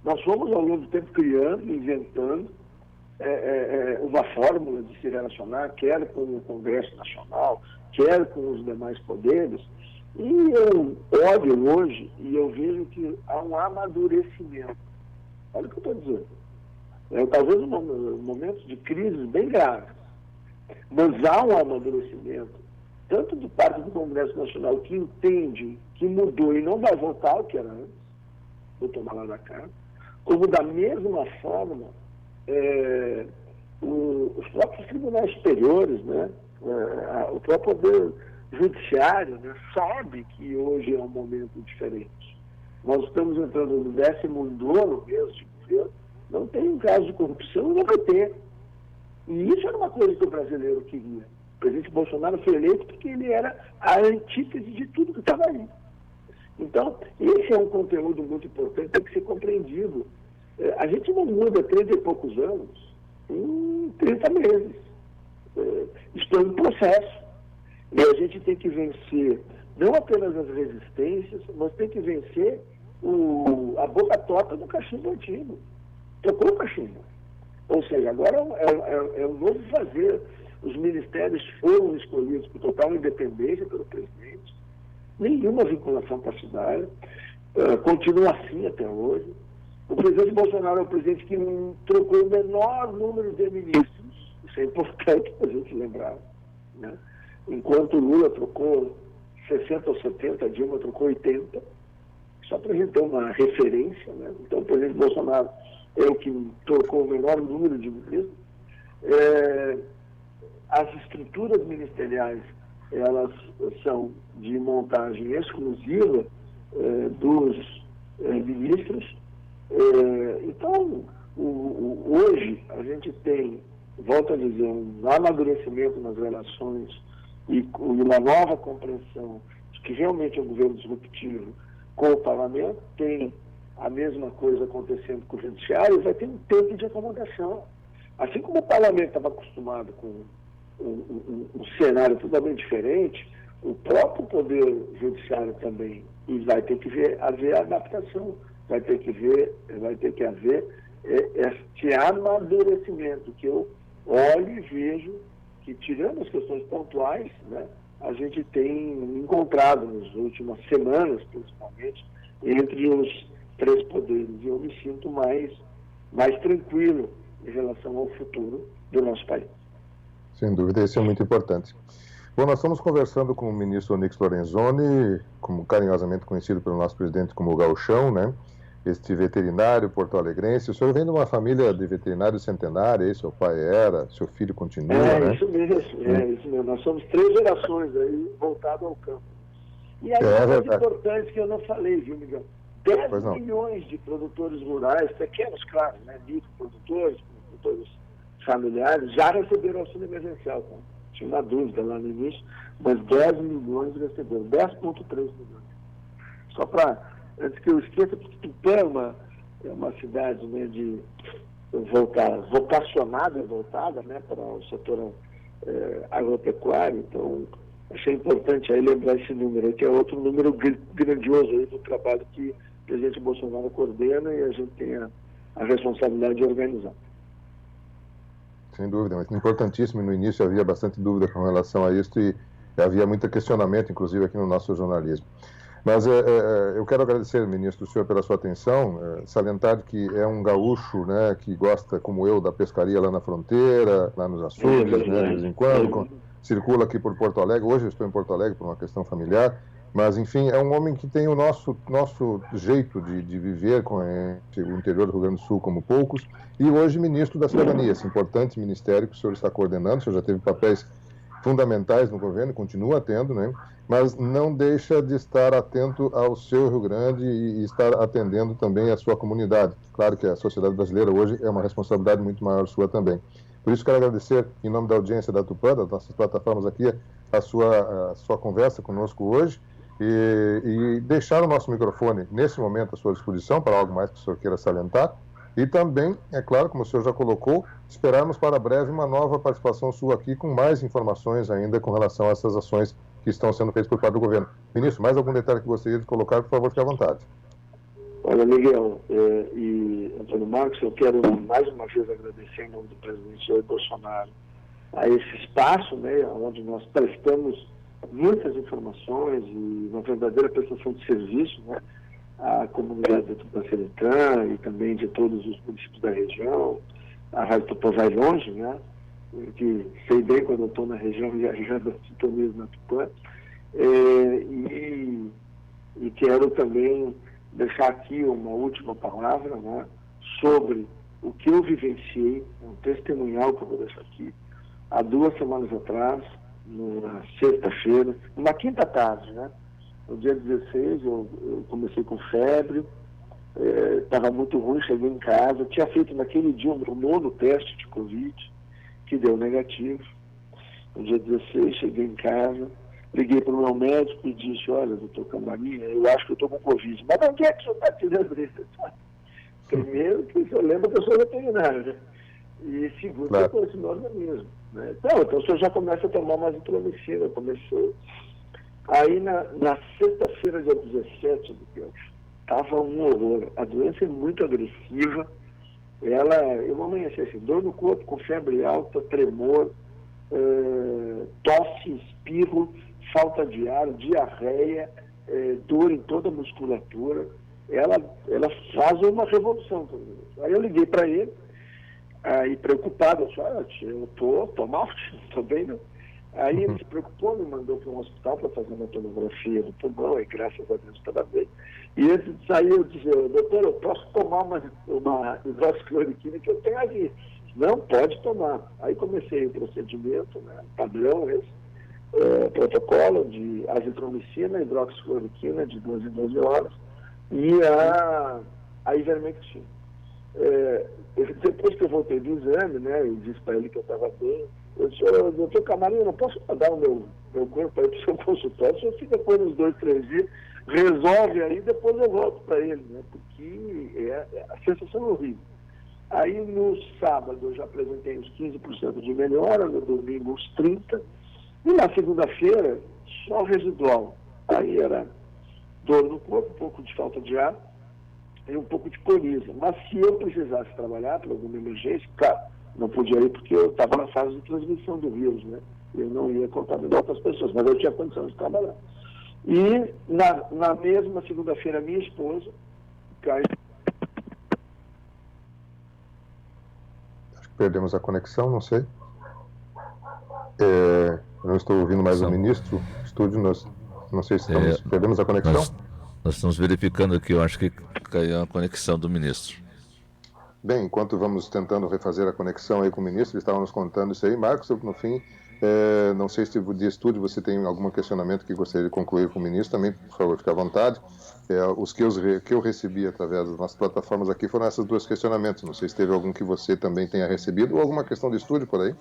Nós fomos, ao longo do tempo, criando, inventando uma fórmula de se relacionar, quer com o Congresso Nacional, quer com os demais poderes. E eu olho hoje e eu vejo que há um amadurecimento. Olha o que eu estou dizendo. Talvez momentos de crise bem graves, mas há um amadurecimento, tanto de parte do Congresso Nacional, que entende que mudou e não vai voltar ao que era antes, vou tomar lá da cá, como da mesma forma os próprios tribunais superiores, né, o próprio poder judiciário, né, sabe que hoje é um momento diferente. Nós estamos entrando no 19º mês de governo, não tem um caso de corrupção, não vai ter. E isso era uma coisa que o brasileiro queria. O presidente Bolsonaro foi eleito porque ele era a antítese de tudo que estava aí. Então, esse é um conteúdo muito importante, tem que ser compreendido. A gente não muda 30 e poucos anos em 30 meses. Estou em processo. E a gente tem que vencer não apenas as resistências, mas tem que vencer a boca torta do cachimbo antigo. Tocou o cachimbo. Ou seja, agora é um novo fazer. Os ministérios foram escolhidos por total independência pelo presidente, nenhuma vinculação partidária, continua assim até hoje. O presidente Bolsonaro é o presidente que trocou o menor número de ministros, isso é importante para a gente lembrar, né? Enquanto Lula trocou 60 ou 70, Dilma trocou 80, só para a gente ter uma referência, né? Então o presidente Bolsonaro é o que trocou o menor número de ministros. As estruturas ministeriais, elas são de montagem exclusiva dos ministros. Então, hoje a gente tem, volto a dizer, um amadurecimento nas relações e uma nova compreensão de que realmente é um governo disruptivo com o parlamento, tem a mesma coisa acontecendo com o judiciário, vai ter um tempo de acomodação. Assim como o parlamento estava acostumado com um cenário totalmente diferente, o próprio poder judiciário também, e vai ter que haver adaptação, vai ter que haver este amadurecimento, que eu olho e vejo que, tirando as questões pontuais, né, a gente tem encontrado nas últimas semanas, principalmente, entre os três poderes, e eu me sinto mais tranquilo em relação ao futuro do nosso país. Sem dúvida, isso é muito importante. Bom, nós estamos conversando com o ministro Onyx Lorenzoni, como carinhosamente conhecido pelo nosso presidente como Galchão, né? Este veterinário porto-alegrense. O senhor vem de uma família de veterinários centenária, aí seu pai era, seu filho continua, né? Isso mesmo. Nós somos 3 gerações aí voltadas ao campo. E aí uma coisa importante que eu não falei, viu, Miguel? 10 milhões de produtores rurais, pequenos, claro, né? Microprodutores, produtores familiares, já receberam auxílio emergencial. Tá? Tinha uma dúvida lá no início, mas 10 milhões receberam, 10,3 milhões. Só para, antes que eu esqueça, porque Tupã é uma cidade, né, voltada, né, para o setor agropecuário, então achei importante aí lembrar esse número, que é outro número grandioso aí do trabalho que o presidente Bolsonaro coordena e a gente tem a responsabilidade de organizar. Sem dúvida, mas importantíssimo. No início havia bastante dúvida com relação a isso e havia muito questionamento, inclusive aqui no nosso jornalismo. Mas eu quero agradecer, ministro, o senhor pela sua atenção, salientar que é um gaúcho, né, que gosta, como eu, da pescaria lá na fronteira, lá nos açudes, né, de vez em quando, circula aqui por Porto Alegre. Hoje eu estou em Porto Alegre por uma questão familiar, mas, enfim, é um homem que tem o nosso jeito de viver com o interior do Rio Grande do Sul como poucos, e hoje ministro da Cidadania, esse importante ministério que o senhor está coordenando. O senhor já teve papéis fundamentais no governo, continua tendo, né? Mas não deixa de estar atento ao seu Rio Grande e estar atendendo também a sua comunidade. Claro que a sociedade brasileira hoje é uma responsabilidade muito maior sua também. Por isso quero agradecer, em nome da audiência da Tupã, das nossas plataformas aqui, a sua conversa conosco hoje, e deixar o nosso microfone, nesse momento, à sua disposição, para algo mais que o senhor queira salientar. E também, é claro, como o senhor já colocou, esperarmos para breve uma nova participação sua aqui com mais informações ainda com relação a essas ações que estão sendo feitas por parte do governo. Ministro, mais algum detalhe que gostaria de colocar, por favor, fique à vontade. Olha, Miguel e Antônio Marcos, eu quero mais uma vez agradecer em nome do presidente Jair Bolsonaro a esse espaço, né, onde nós prestamos muitas informações e uma verdadeira prestação de serviço, né, à comunidade da Seretã e também de todos os municípios da região. A Rádio Tupã vai longe, né, que sei bem quando eu estou na região viajando a sintonia na Tupã. E quero também deixar aqui uma última palavra, né, sobre o que eu vivenciei, um testemunhal que eu vou deixar aqui, há 2 semanas atrás, na sexta-feira, uma quinta tarde, né? No dia 16, eu comecei com febre, estava muito ruim, cheguei em casa, tinha feito naquele dia o meu 9º teste de Covid, que deu negativo. No dia 16, cheguei em casa, liguei para o meu médico e disse, olha, doutor Camarinha, eu acho que eu estou com Covid. Mas não, o que é que o senhor está tirando isso? Primeiro, que o senhor lembra que eu sou veterinário, né? E segundo, claro, que eu conheço meu organismo. Né? Então o senhor já começa a tomar uma azitromicina. Comecei. Aí na sexta-feira, dia 17, estava um horror. A doença é muito agressiva. Eu amanheci assim, dor no corpo, com febre alta, tremor, tosse, espirro, falta de ar, diarreia, dor em toda a musculatura. Ela faz uma revolução. Aí eu liguei para ele, aí preocupado, eu tô mal, estou bem, não. Aí ele se preocupou, me mandou para um hospital para fazer uma tomografia do pulmão, e graças a Deus estava bem. E antes de sair eu disse, doutor, eu posso tomar uma hidroxicloroquina que eu tenho aqui? Não, pode tomar. Aí comecei o procedimento, né, padrão esse, protocolo de azitromicina, hidroxicloroquina de 12 em 12 horas e a ivermectina. Depois que eu voltei do exame, né, eu disse para ele que eu estava bem, eu disse, doutor Camarinho, eu não posso mandar o meu corpo para ir para o seu consultório, o senhor fica por uns 2, 3 dias, resolve aí, depois eu volto para ele, né, porque a sensação é horrível. Aí no sábado eu já apresentei uns 15% de melhora, no domingo uns 30%, e na segunda-feira só residual. Aí era dor no corpo, um pouco de falta de ar e um pouco de coriza. Mas se eu precisasse trabalhar por alguma emergência, claro, não podia ir porque eu estava na fase de transmissão do vírus, né? Eu não ia contaminar outras pessoas, mas eu tinha condição de trabalhar. E na mesma segunda-feira, minha esposa caiu. Acho que perdemos a conexão, não sei. Não estou ouvindo mais o ministro. Estúdio, não sei se perdemos a conexão. Nós estamos verificando aqui, eu acho que caiu a conexão do ministro. Bem, enquanto vamos tentando refazer a conexão aí com o ministro, ele estava nos contando isso aí. Marcos, no fim, não sei se de estúdio você tem algum questionamento que gostaria de concluir com o ministro também, por favor, fique à vontade. Os que eu recebi através das nossas plataformas aqui foram esses 2 questionamentos. Não sei se teve algum que você também tenha recebido ou alguma questão de estúdio por aí.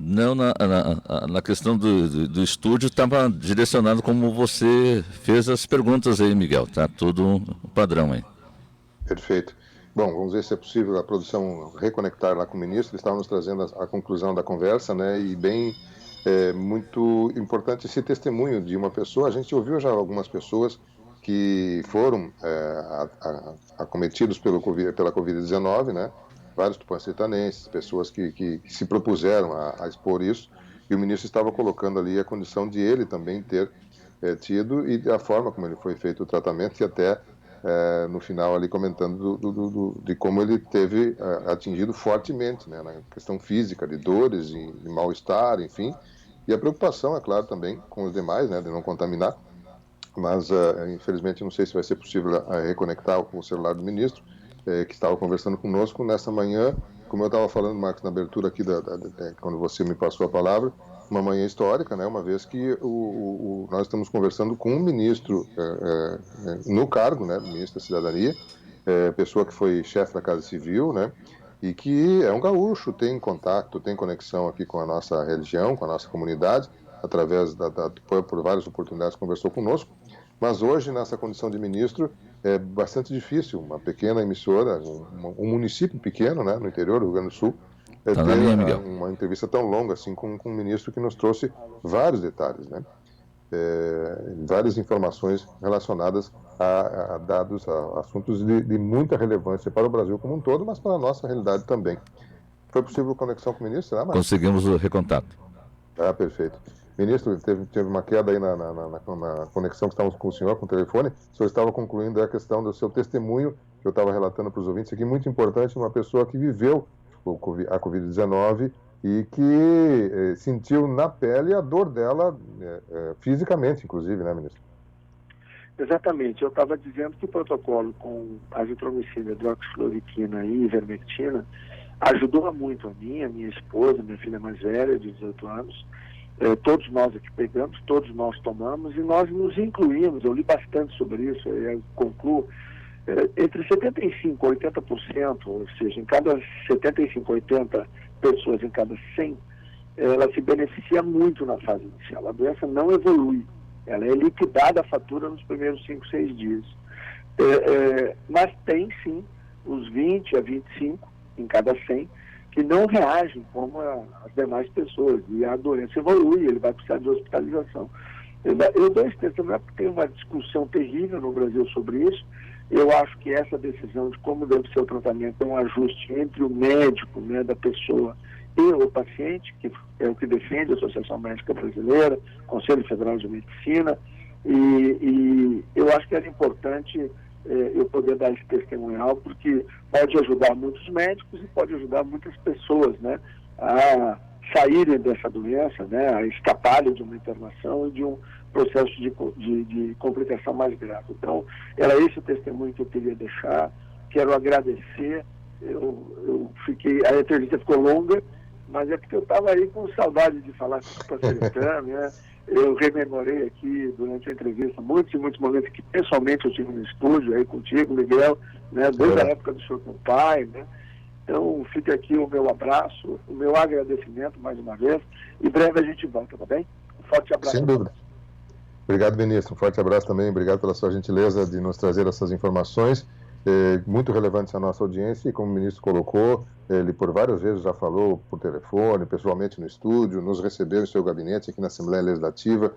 Não, na questão do estúdio estava direcionado como você fez as perguntas aí, Miguel. Tá tudo padrão aí. Perfeito. Bom, vamos ver se é possível a produção reconectar lá com o ministro. Eles estavam nos trazendo a conclusão da conversa, né? E bem, muito importante esse testemunho de uma pessoa. A gente ouviu já algumas pessoas que foram acometidos pela Covid-19, né? Vários tupancetanenses, pessoas que se propuseram a expor isso, e o ministro estava colocando ali a condição de ele também ter tido e a forma como ele foi feito o tratamento e até no final ali comentando de como ele teve atingido fortemente, né, na questão física, de dores, de mal-estar, enfim, e a preocupação, é claro, também com os demais, né, de não contaminar, mas infelizmente não sei se vai ser possível reconectar o celular do ministro, que estava conversando conosco nessa manhã, como eu estava falando, Marcos, na abertura aqui, quando você me passou a palavra, uma manhã histórica, né, uma vez que nós estamos conversando com um ministro no cargo, né, ministro da Cidadania, pessoa que foi chefe da Casa Civil, né, e que é um gaúcho, tem contato, tem conexão aqui com a nossa religião, com a nossa comunidade, através por várias oportunidades conversou conosco, Mas hoje, nessa condição de ministro, é bastante difícil uma pequena emissora, um município pequeno, né, no interior do Rio Grande do Sul, ter uma entrevista tão longa assim com um ministro que nos trouxe vários detalhes, né? Várias informações relacionadas a dados, a assuntos de muita relevância para o Brasil como um todo, mas para a nossa realidade também. Foi possível conexão com o ministro? Conseguimos o recontato. Ah, perfeito. Ministro, teve uma queda aí na conexão que estávamos com o senhor, com o telefone. O senhor estava concluindo a questão do seu testemunho, que eu estava relatando para os ouvintes aqui, muito importante, uma pessoa que viveu a Covid-19 e que sentiu na pele a dor dela, fisicamente, inclusive, né, ministro? Exatamente. Eu estava dizendo que o protocolo com azitromicina, hidroxicloroquina e ivermectina ajudou muito a minha esposa, minha filha mais velha, de 18 anos. Todos nós aqui pegamos, todos nós tomamos e nós nos incluímos. Eu li bastante sobre isso, eu concluo. Entre 75% e 80%, ou seja, em cada 75, 80 pessoas em cada 100, ela se beneficia muito na fase inicial. A doença não evolui, ela é liquidada a fatura nos primeiros 5, 6 dias. Mas tem sim os 20 a 25 em cada 100 que não reagem como as demais pessoas, e a doença evolui, ele vai precisar de hospitalização. Eu dou esse testemunho porque tem uma discussão terrível no Brasil sobre isso. Eu acho que essa decisão de como deve ser o tratamento é um ajuste entre o médico, né, da pessoa, e o paciente, que é o que defende a Associação Médica Brasileira, Conselho Federal de Medicina, e eu acho que era importante eu poder dar esse testemunhal, porque pode ajudar muitos médicos e pode ajudar muitas pessoas, né, a saírem dessa doença, né, a escaparem de uma internação e de um processo de complicação mais grave. Então, era esse o testemunho que eu queria deixar. Quero agradecer. A entrevista ficou longa, mas é porque eu estava aí com saudade de falar com o Secretary, né? Eu rememorei aqui durante a entrevista muitos e muitos momentos que pessoalmente eu tive no estúdio aí contigo, Miguel, né? Desde a época do senhor com o pai, né? Então, fica aqui o meu abraço, o meu agradecimento mais uma vez. Em breve a gente volta, tá bem? Um forte abraço. Sem dúvida. Obrigado, ministro. Um forte abraço também. Obrigado pela sua gentileza de nos trazer essas informações muito relevantes à nossa audiência. E como o ministro colocou, ele por várias vezes já falou por telefone, pessoalmente no estúdio, nos recebeu em seu gabinete aqui na Assembleia Legislativa,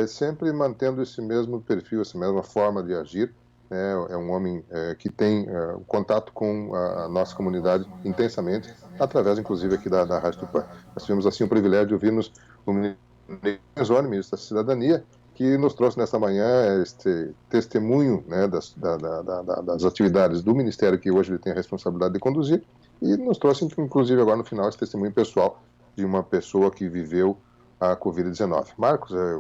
sempre mantendo esse mesmo perfil, essa mesma forma de agir. É um homem que tem contato com a nossa comunidade intensamente, através, inclusive, aqui da Rádio Tupã. Nós tivemos, assim, o privilégio de ouvirmos o ministro da Cidadania, que nos trouxe nesta manhã este testemunho, né, das atividades do Ministério que hoje ele tem a responsabilidade de conduzir, e nos trouxe, inclusive, agora no final, esse testemunho pessoal de uma pessoa que viveu a Covid-19. Marcos,